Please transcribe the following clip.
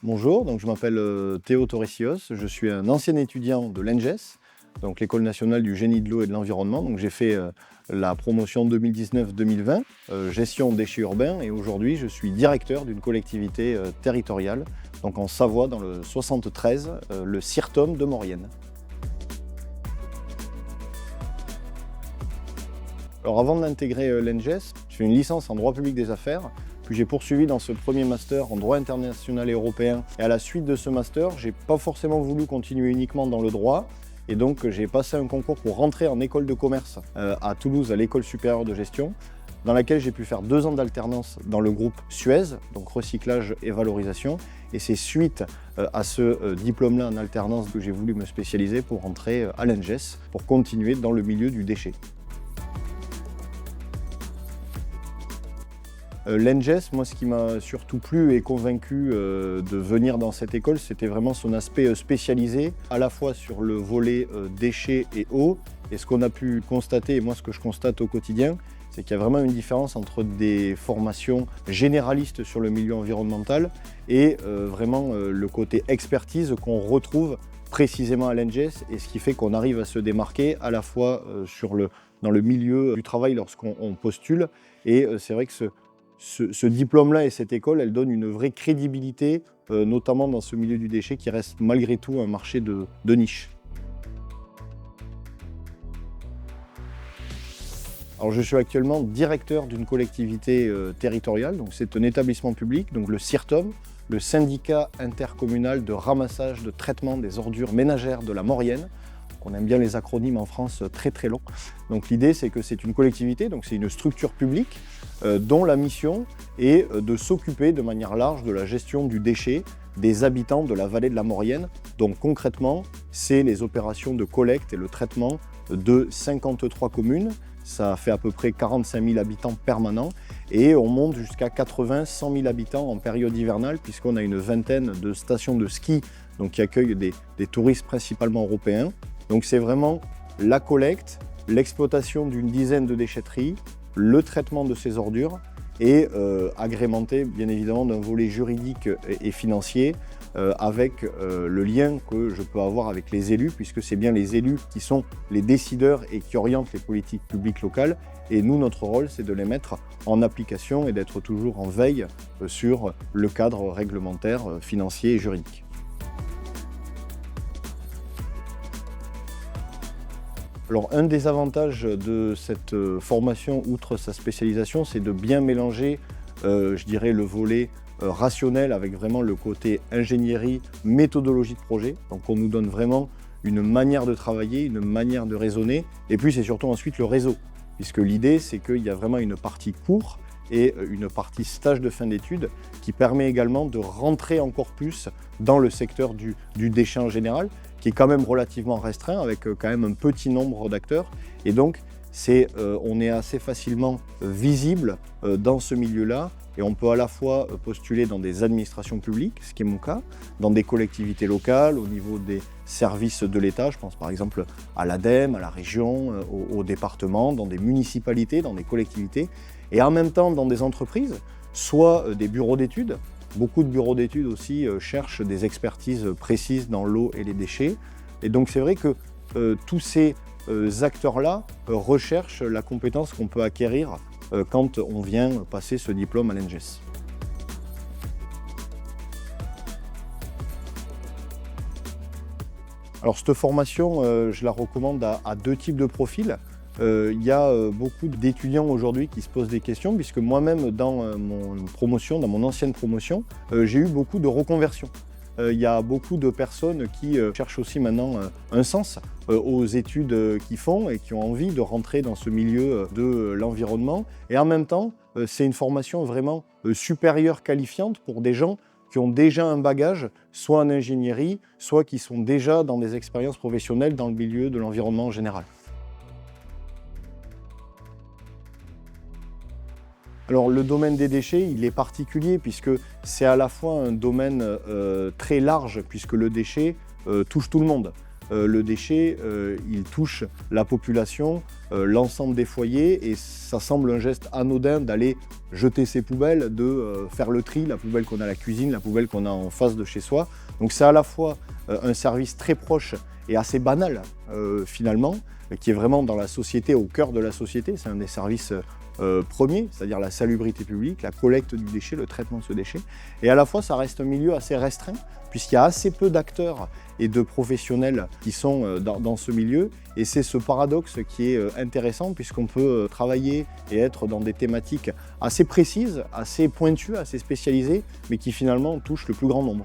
Bonjour, donc je m'appelle Théo Torrecios, je suis un ancien étudiant de l'ENGES, donc l'École nationale du génie de l'eau et de l'environnement. Donc j'ai fait la promotion 2019-2020, gestion déchets urbains, et aujourd'hui je suis directeur d'une collectivité territoriale, donc en Savoie dans le 73, le CIRTOM de Maurienne. Alors avant d'intégrer l'ENGES, j'ai fait une licence en droit public des affaires. Puis j'ai poursuivi dans ce premier master en droit international et européen. Et à la suite de ce master, j'ai pas forcément voulu continuer uniquement dans le droit. Et donc j'ai passé un concours pour rentrer en école de commerce à Toulouse, à l'école supérieure de gestion, dans laquelle j'ai pu faire 2 ans d'alternance dans le groupe Suez, donc recyclage et valorisation. Et c'est suite à ce diplôme-là en alternance que j'ai voulu me spécialiser pour rentrer à l'ENGES, pour continuer dans le milieu du déchet. L'ENGES, moi ce qui m'a surtout plu et convaincu de venir dans cette école, c'était vraiment son aspect spécialisé, à la fois sur le volet déchets et eau. Et ce qu'on a pu constater, et moi ce que je constate au quotidien, c'est qu'il y a vraiment une différence entre des formations généralistes sur le milieu environnemental et vraiment le côté expertise qu'on retrouve précisément à l'ENGES, et ce qui fait qu'on arrive à se démarquer à la fois dans le milieu du travail lorsqu'on postule. Et c'est vrai que ce diplôme-là et cette école, elle donne une vraie crédibilité, notamment dans ce milieu du déchet qui reste malgré tout un marché de niche. Alors, je suis actuellement directeur d'une collectivité territoriale, donc c'est un établissement public, donc le CIRTOM, le syndicat intercommunal de ramassage de traitement des ordures ménagères de la Maurienne. On aime bien les acronymes en France très longs. Donc l'idée, c'est que c'est une collectivité, donc c'est une structure publique dont la mission est de s'occuper de manière large de la gestion du déchet des habitants de la vallée de la Maurienne. Donc concrètement, c'est les opérations de collecte et le traitement de 53 communes. Ça fait à peu près 45 000 habitants permanents et on monte jusqu'à 80-100 000 habitants en période hivernale, puisqu'on a une vingtaine de stations de ski donc, qui accueillent des touristes principalement européens. Donc c'est vraiment la collecte, l'exploitation d'une dizaine de déchetteries, le traitement de ces ordures et agrémenté bien évidemment d'un volet juridique et financier avec le lien que je peux avoir avec les élus, puisque c'est bien les élus qui sont les décideurs et qui orientent les politiques publiques locales. Et nous, notre rôle, c'est de les mettre en application et d'être toujours en veille sur le cadre réglementaire, financier et juridique. Alors, un des avantages de cette formation, outre sa spécialisation, c'est de bien mélanger, je dirais, le volet rationnel avec vraiment le côté ingénierie, méthodologie de projet. Donc, on nous donne vraiment une manière de travailler, une manière de raisonner. Et puis, c'est surtout ensuite le réseau, puisque l'idée, c'est qu'il y a vraiment une partie cours et une partie stage de fin d'études qui permet également de rentrer encore plus dans le secteur du déchet en général, qui est quand même relativement restreint, avec quand même un petit nombre d'acteurs. Et donc, on est assez facilement visible dans ce milieu-là, et on peut à la fois postuler dans des administrations publiques, ce qui est mon cas, dans des collectivités locales, au niveau des services de l'État, je pense par exemple à l'ADEME, à la région, au département, dans des municipalités, dans des collectivités, et en même temps dans des entreprises, soit des bureaux d'études. Beaucoup de bureaux d'études aussi cherchent des expertises précises dans l'eau et les déchets. Et donc c'est vrai que tous ces acteurs-là recherchent la compétence qu'on peut acquérir quand on vient passer ce diplôme à l'ENGES. Alors cette formation, je la recommande à 2 types de profils. Il y a beaucoup d'étudiants aujourd'hui qui se posent des questions, puisque moi-même dans mon ancienne promotion, j'ai eu beaucoup de reconversions. Il y a beaucoup de personnes qui cherchent aussi maintenant un sens aux études qu'ils font et qui ont envie de rentrer dans ce milieu de l'environnement. Et en même temps, c'est une formation vraiment supérieure, qualifiante pour des gens qui ont déjà un bagage, soit en ingénierie, soit qui sont déjà dans des expériences professionnelles dans le milieu de l'environnement en général. Alors le domaine des déchets, il est particulier puisque c'est à la fois un domaine très large, puisque le déchet touche tout le monde. le déchet, il touche la population, l'ensemble des foyers, et ça semble un geste anodin d'aller jeter ses poubelles, de faire le tri, la poubelle qu'on a à la cuisine, la poubelle qu'on a en face de chez soi. Donc c'est à la fois un service très proche et assez banal finalement, qui est vraiment dans la société, au cœur de la société. C'est un des services premiers, c'est-à-dire la salubrité publique, la collecte du déchet, le traitement de ce déchet. Et à la fois, ça reste un milieu assez restreint, puisqu'il y a assez peu d'acteurs et de professionnels qui sont dans ce milieu. Et c'est ce paradoxe qui est intéressant, puisqu'on peut travailler et être dans des thématiques assez précises, assez pointues, assez spécialisées, mais qui finalement touchent le plus grand nombre.